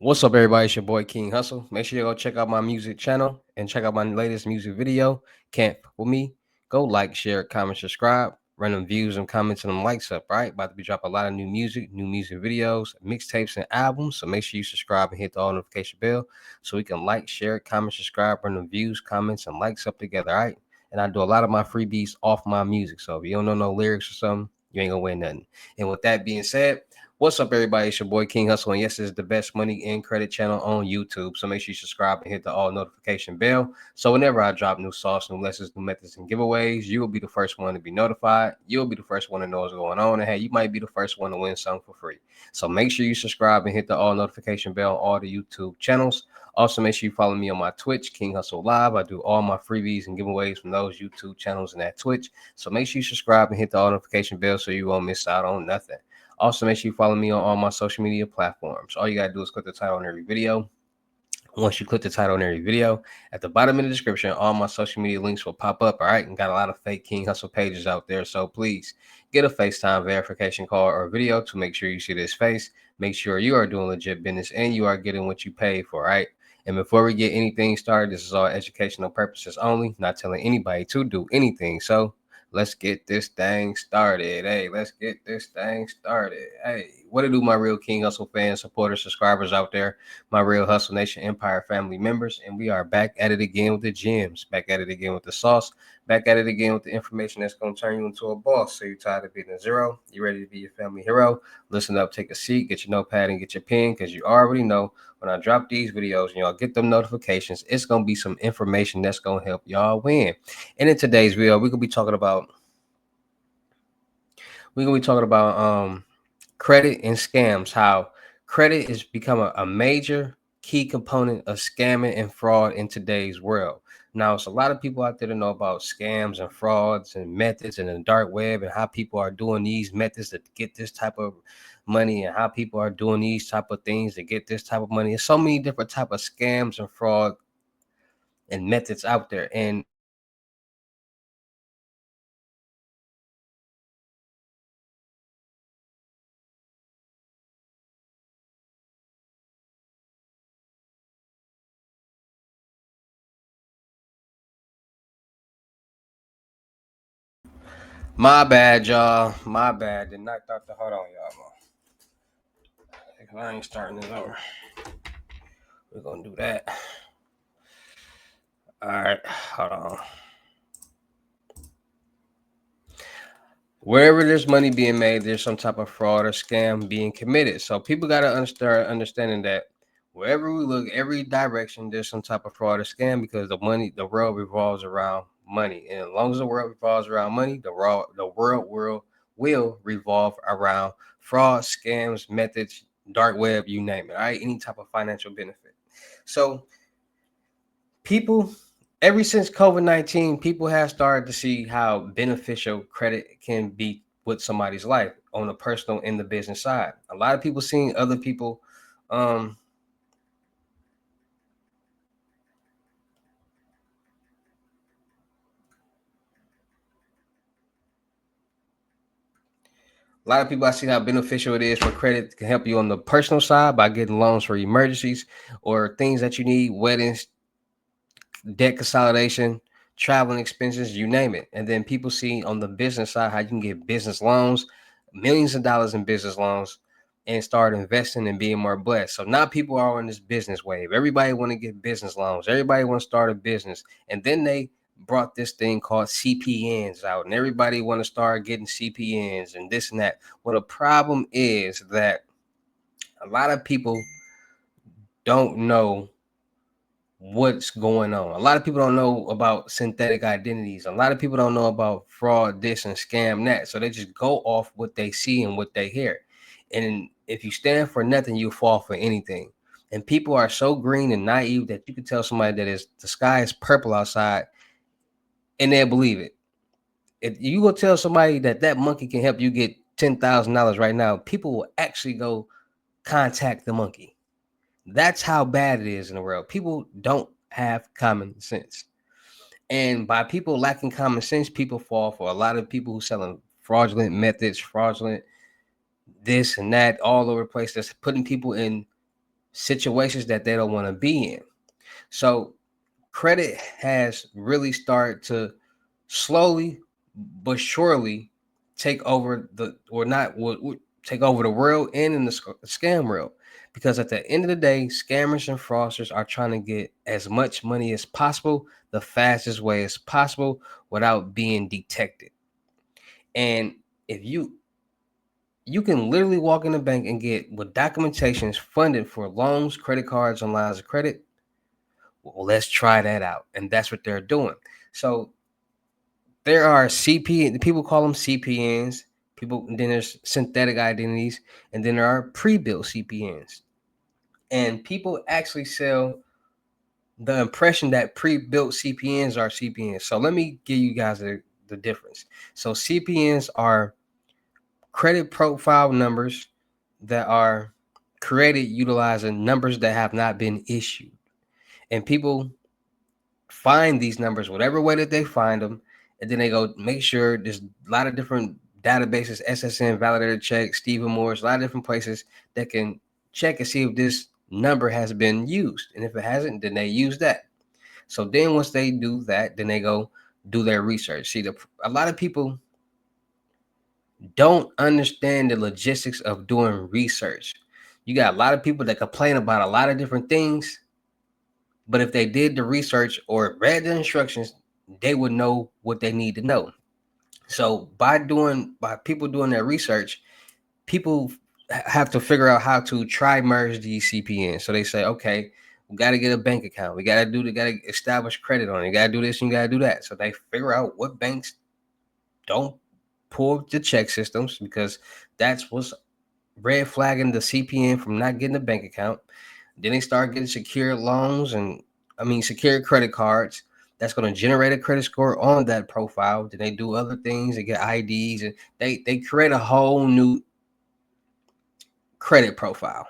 What's up, everybody? It's your boy King Hustle. Make sure you go check out my music channel and check out my latest music video. Can't F with me. Go like, share, comment, subscribe. Run them views and comments and them likes up, right? About to be dropping a lot of new music videos, mixtapes, and albums. So make sure you subscribe and hit the all notification bell so we can like, share, comment, subscribe, run them views, comments, and likes up together, all right? And I do a lot of my freebies off my music. So if you don't know no lyrics or something, you ain't gonna win nothing. And with that being said, what's up, everybody? It's your boy King Hustle, and yes, this is the best money and credit channel on YouTube. So make sure you subscribe and hit the all notification bell. So whenever I drop new sauce, new lessons, new methods, and giveaways, you will be the first one to be notified. You'll be the first one to know what's going on, and hey, you might be the first one to win something for free. So make sure you subscribe and hit the all notification bell on all the YouTube channels. Also, make sure you follow me on my Twitch, King Hustle Live. I do all my freebies and giveaways from those YouTube channels and that Twitch. So make sure you subscribe and hit the all notification bell so you won't miss out on nothing. Also, make sure you follow me on all my social media platforms. All you got to do is click the title on every video. Once you click the title on every video, at the bottom of the description, all my social media links will pop up. All right. And got a lot of fake King Hustle pages out there. So please get a FaceTime verification call or video to make sure you see this face. Make sure you are doing legit business and you are getting what you paid for. Right. And before we get anything started, this is all educational purposes only, not telling anybody to do anything. So let's get this thing started. Hey, let's get this thing started. Hey, what to do, my real King Hustle fans, supporters, subscribers out there, my real Hustle Nation Empire family members. And we are back at it again with the gems, back at it again with the sauce, back at it again with the information that's going to turn you into a boss. So you're tired of being a zero, you ready to be your family hero? Listen up, take a seat, get your notepad and get your pen, because you already know when I drop these videos and y'all get them notifications, it's going to be some information that's going to help y'all win. And in today's video, we're going to be talking about credit and scams, how credit has become a major key component of scamming and fraud in today's world. Now, it's a lot of people out there to know about scams and frauds and methods in the dark web, and how people are doing these methods to get this type of money, and how people are doing these type of things to get this type of money. There's so many different type of scams and fraud and methods out there. And my bad, y'all. My bad. Did not start the hold on, y'all. If I ain't starting this over, we're gonna do that. All right, hold on. Wherever there's money being made, there's some type of fraud or scam being committed. So people got to start understanding that wherever we look, every direction, there's some type of fraud or scam, because the world revolves around money. And as long as the world revolves around money, the world will revolve around fraud, scams, methods, dark web, you name it. All right, any type of financial benefit. So people, ever since COVID-19, people have started to see how beneficial credit can be with somebody's life on the personal and the business side. A lot of people seeing other people, um a lot of people, I see how beneficial it is for credit to help you on the personal side by getting loans for emergencies or things that you need, weddings, debt consolidation, traveling expenses, you name it. And then people see on the business side how you can get business loans, millions of dollars in business loans, and start investing and being more blessed. So now people are on this business wave. Everybody want to get business loans. Everybody want to start a business. And then they brought this thing called CPNs out, and everybody want to start getting CPNs and this and that. Well, the problem is that a lot of people don't know what's going on. A lot of people don't know about synthetic identities. A lot of people don't know about fraud, this and scam that. So they just go off what they see and what they hear. And if you stand for nothing, you fall for anything. And people are so green and naive that you can tell somebody that is the sky is purple outside and they'll believe it. If you go tell somebody that that monkey can help you get $10,000 right now, people will actually go contact the monkey. That's how bad it is in the world. People don't have common sense. And by people lacking common sense, people fall for a lot of people who selling fraudulent methods, fraudulent this and that all over the place. That's putting people in situations that they don't want to be in. So credit has really started to slowly but surely take over the or not would take over the world and in the scam world, because at the end of the day, scammers and fraudsters are trying to get as much money as possible the fastest way as possible without being detected. And if you can literally walk in the bank and get with documentations funded for loans, credit cards, and lines of credit. Well, let's try that out. And that's what they're doing. So there are people call them CPNs, people, and then there's synthetic identities, and then there are pre-built CPNs. And people actually sell the impression that pre-built CPNs are CPNs. So let me give you guys the difference. So CPNs are credit profile numbers that are created utilizing numbers that have not been issued. And people find these numbers whatever way that they find them, and then they go make sure there's a lot of different databases, SSN, validator check, Stephen Moore's, a lot of different places that can check and see if this number has been used. And if it hasn't, then they use that. So then once they do that, then they go do their research. See, a lot of people don't understand the logistics of doing research. You got a lot of people that complain about a lot of different things, but if they did the research or read the instructions, they would know what they need to know. So by people doing their research, people have to figure out how to try merge these CPNs. So they say, okay, we got to get a bank account. We got to establish credit on it. You got to do this and you got to do that. So they figure out what banks don't pull the check systems, because that's what's red flagging the CPN from not getting a bank account. Then they start getting secured loans and secured credit cards. That's going to generate a credit score on that profile. Then they do other things. They get IDs and they create a whole new credit profile.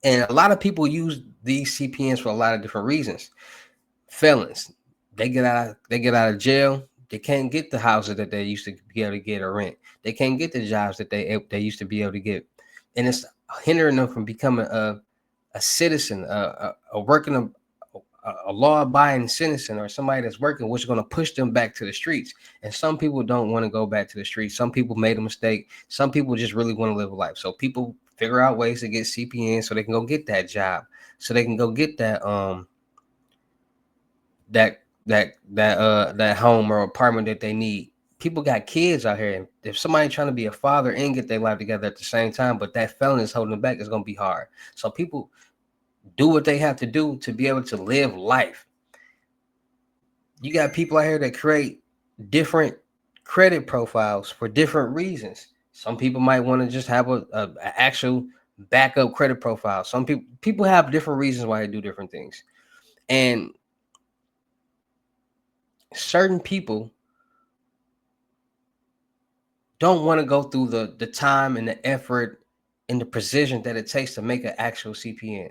And a lot of people use these CPNs for a lot of different reasons. Felons, they get out of jail. They can't get the houses that they used to be able to get or rent. They can't get the jobs that they used to be able to get, and it's hindering them from becoming a citizen, a working a law-abiding citizen, or somebody that's working, which is going to push them back to the streets. And some people don't want to go back to the streets. Some people made a mistake. Some people just really want to live a life. So people figure out ways to get CPN so they can go get that job, so they can go get that home or apartment that they need. People got kids out here, and if somebody trying to be a father and get their life together at the same time, but that felon is holding them back, it's going to be hard. So people do what they have to do to be able to live life. You got people out here that create different credit profiles for different reasons. Some people might want to just have a actual backup credit profile. Some people have different reasons why they do different things. And certain people don't want to go through the time and the effort and the precision that it takes to make an actual CPN.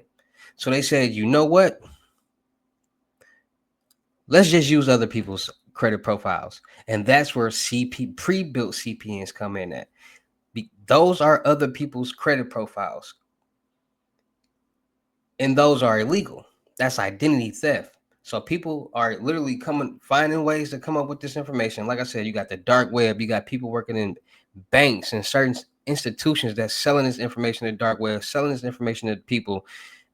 So they said, you know what? Let's just use other people's credit profiles. And that's where pre-built CPNs come in at. Those are other people's credit profiles. And those are illegal. That's identity theft. So people are literally finding ways to come up with this information. Like I said, you got the dark web. You got people working in banks and certain institutions that's selling this information in the dark web, selling this information to people.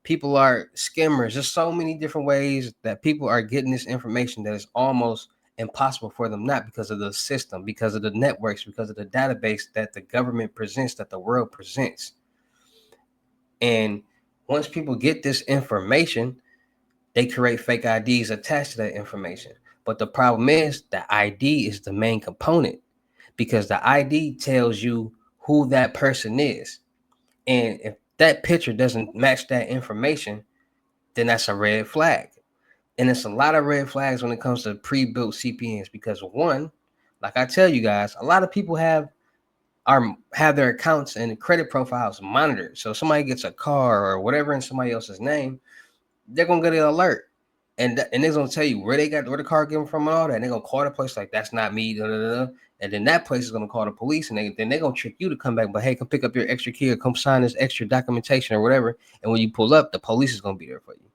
People are skimmers. There's so many different ways that people are getting this information that is almost impossible for them, not because of the system, because of the networks, because of the database that the government presents, that the world presents. And once people get this information, they create fake IDs attached to that information. But the problem is the ID is the main component, because the ID tells you who that person is. And if that picture doesn't match that information, then that's a red flag. And it's a lot of red flags when it comes to pre-built CPNs, because one, like I tell you guys, a lot of people have their accounts and credit profiles monitored. So if somebody gets a car or whatever in somebody else's name, they're gonna get an alert. and they're gonna tell you where the car came from and all that. And they're gonna call the place like that's not me, da, da, da, da. And then that place is gonna call the police, and then they're gonna trick you to come back. But hey, come pick up your extra key or come sign this extra documentation or whatever. And when you pull up, the police is gonna be there for you.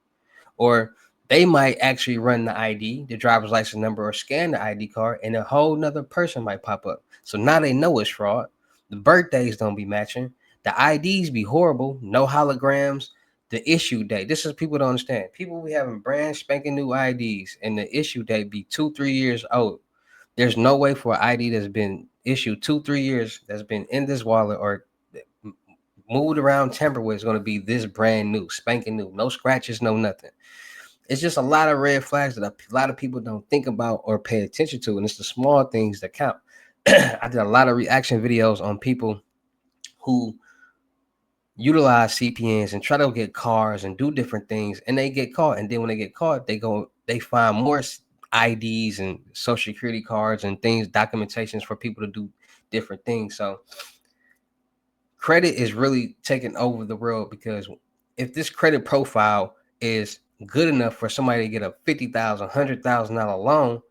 Or they might actually run the ID, the driver's license number, or scan the ID card, and a whole nother person might pop up. So now they know it's fraud. The birthdays don't be matching. The IDs be horrible. No holograms. The issue date. This is people don't understand. People be having brand spanking new IDs, and the issue date be 2-3 years old. There's no way for an ID that's been issued 2-3 years that's been in this wallet or moved around tampered with is going to be this brand new, spanking new, no scratches, no nothing. It's just a lot of red flags that a lot of people don't think about or pay attention to, and it's the small things that count. I did a lot of reaction videos on people who utilize CPNs and try to get cars and do different things, and they get caught. And then when they get caught, they find more IDs and social security cards and things, documentations for people to do different things. So credit is really taking over the world, because if this credit profile is good enough for somebody to get a $50,000, $100,000 loan,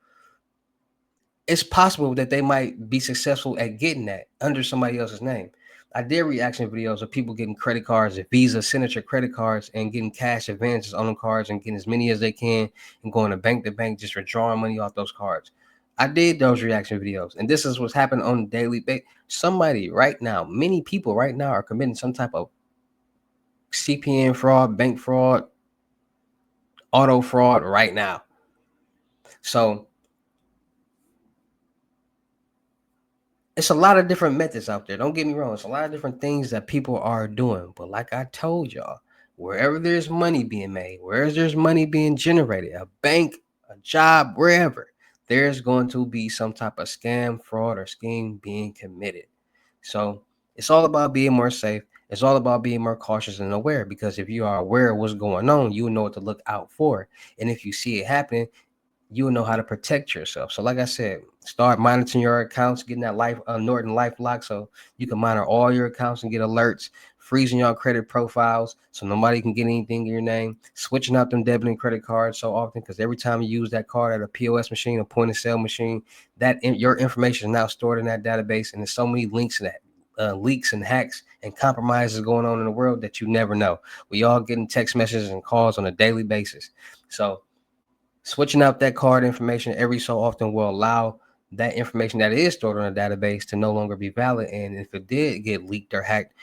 it's possible that they might be successful at getting that under somebody else's name. I did reaction videos of people getting credit cards, Visa signature credit cards, and getting cash advances on them cards and getting as many as they can and going to bank, just withdrawing money off those cards. I did those reaction videos, and this is what's happening on a daily basis. Somebody right now, many people right now are committing some type of CPN fraud, bank fraud, auto fraud right now. So it's a lot of different methods out there. Don't get me wrong. It's a lot of different things that people are doing. But like I told y'all, wherever there's money being made, wherever there's money being generated, a bank, a job, wherever, there's going to be some type of scam, fraud, or scheme being committed. So it's all about being more safe. It's all about being more cautious and aware, because if you are aware of what's going on, you know what to look out for. And if you see it happening, you'll know how to protect yourself. So, like I said, start monitoring your accounts, getting that Norton LifeLock, so you can monitor all your accounts and get alerts. Freezing your credit profiles so nobody can get anything in your name. Switching out them debit and credit cards so often, because every time you use that card at a POS machine, a point of sale machine, your information is now stored in that database, and there's so many links in that. Leaks and hacks and compromises going on in the world that you never know. We all getting text messages and calls on a daily basis. So switching out that card information every so often will allow that information that is stored on a database to no longer be valid. And if it did get leaked or hacked,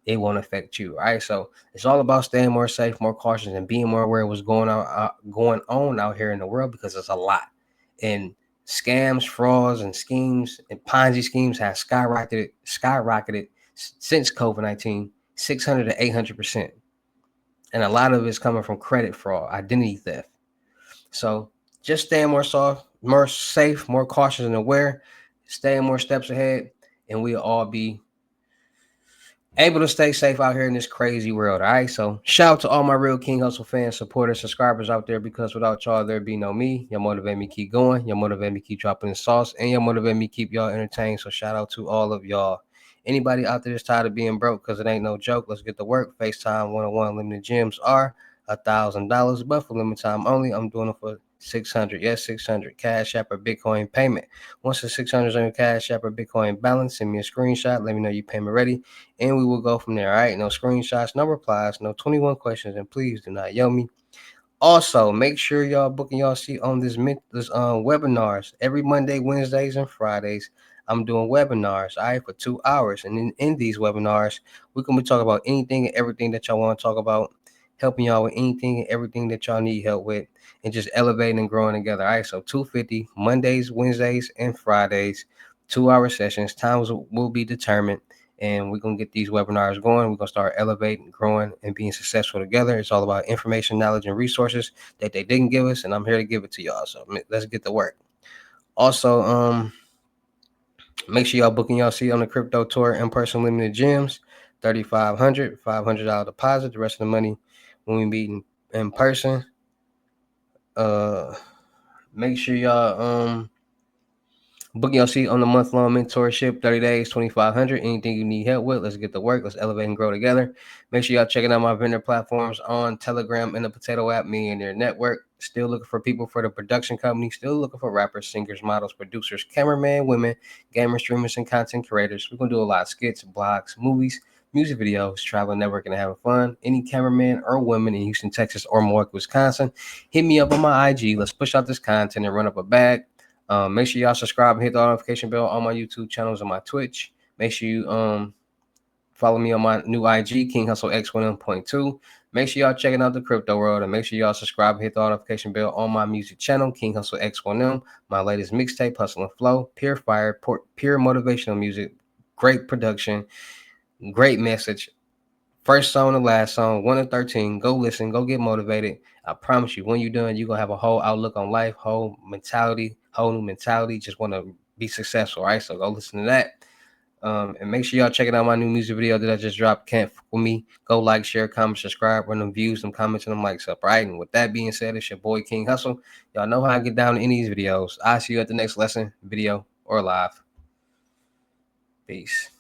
it won't affect you. Right. So it's all about staying more safe, more cautious, and being more aware of what's going on out here in the world, because it's a lot. And scams, frauds, and schemes and Ponzi schemes have skyrocketed since COVID-19, 600 to 800%. And a lot of it's coming from credit fraud, identity theft. So just staying more soft, more safe, more cautious and aware, staying more steps ahead, and we'll all be able to stay safe out here in this crazy world. All right. So shout out to all my real King Hustle fans, supporters, subscribers out there, because without y'all, there'd be no me. Y'all motivate me keep going. Y'all motivate me keep dropping the sauce, and y'all motivate me keep y'all entertained. So shout out to all of y'all. Anybody out there that's tired of being broke, because it ain't no joke, let's get to work. FaceTime 101 limited gyms are $1,000, but for limited time only. I'm doing it for 600. Yes, 600. Cash App or Bitcoin payment. Once the 600 is on your Cash App or Bitcoin balance, send me a screenshot. Let me know your payment ready, and we will go from there. All right. No screenshots, no replies, no 21 questions, and please do not yell me. Also, make sure y'all booking y'all seat on this webinars every Monday, Wednesdays, and Fridays. I'm doing webinars, all right, for 2 hours. And in these webinars, we can be talking about anything and everything that y'all want to talk about, helping y'all with anything and everything that y'all need help with, and just elevating and growing together. All right, so 250 Mondays, Wednesdays, and Fridays, 2-hour sessions. Times will be determined, and we're going to get these webinars going. We're going to start elevating, growing, and being successful together. It's all about information, knowledge, and resources that they didn't give us, and I'm here to give it to y'all. So let's get to work. Also, make sure y'all booking y'all seat on the crypto tour in-person limited gems. $3,500 deposit. The rest of the money when we meet in person. Make sure y'all Book your seat on the month-long mentorship, 30 days, 2,500. Anything you need help with, let's get to work. Let's elevate and grow together. Make sure y'all checking out my vendor platforms on Telegram and the Potato app, me and their network. Still looking for people for the production company. Still looking for rappers, singers, models, producers, cameramen, women, gamers, streamers, and content creators. We're going to do a lot of skits, blogs, movies, music videos, traveling, networking, and having fun. Any cameraman or women in Houston, Texas, or Milwaukee, Wisconsin, hit me up on my IG. Let's push out this content and run up a bag. Make sure y'all subscribe and hit the notification bell on my YouTube channels and my Twitch. Make sure you follow me on my new IG, King Hussle X1M.2. Make sure y'all checking out the crypto world, and make sure y'all subscribe and hit the notification bell on my music channel, King Hussle X1M. My latest mixtape, Hustle and Flow, pure fire, pure motivational music, great production, great message. First song to last song, 1 to 13. Go listen, go get motivated. I promise you, when you're done, you're going to have a whole outlook on life, whole mentality, whole new mentality. Just want to be successful, right? So go listen to that. And make sure y'all checking out my new music video that I just dropped, Can't Fuck With Me. Go like, share, comment, subscribe, run them views, them comments, and them likes up, right? And with that being said, it's your boy, King Hussle. Y'all know how I get down in these videos. I'll see you at the next lesson, video, or live. Peace.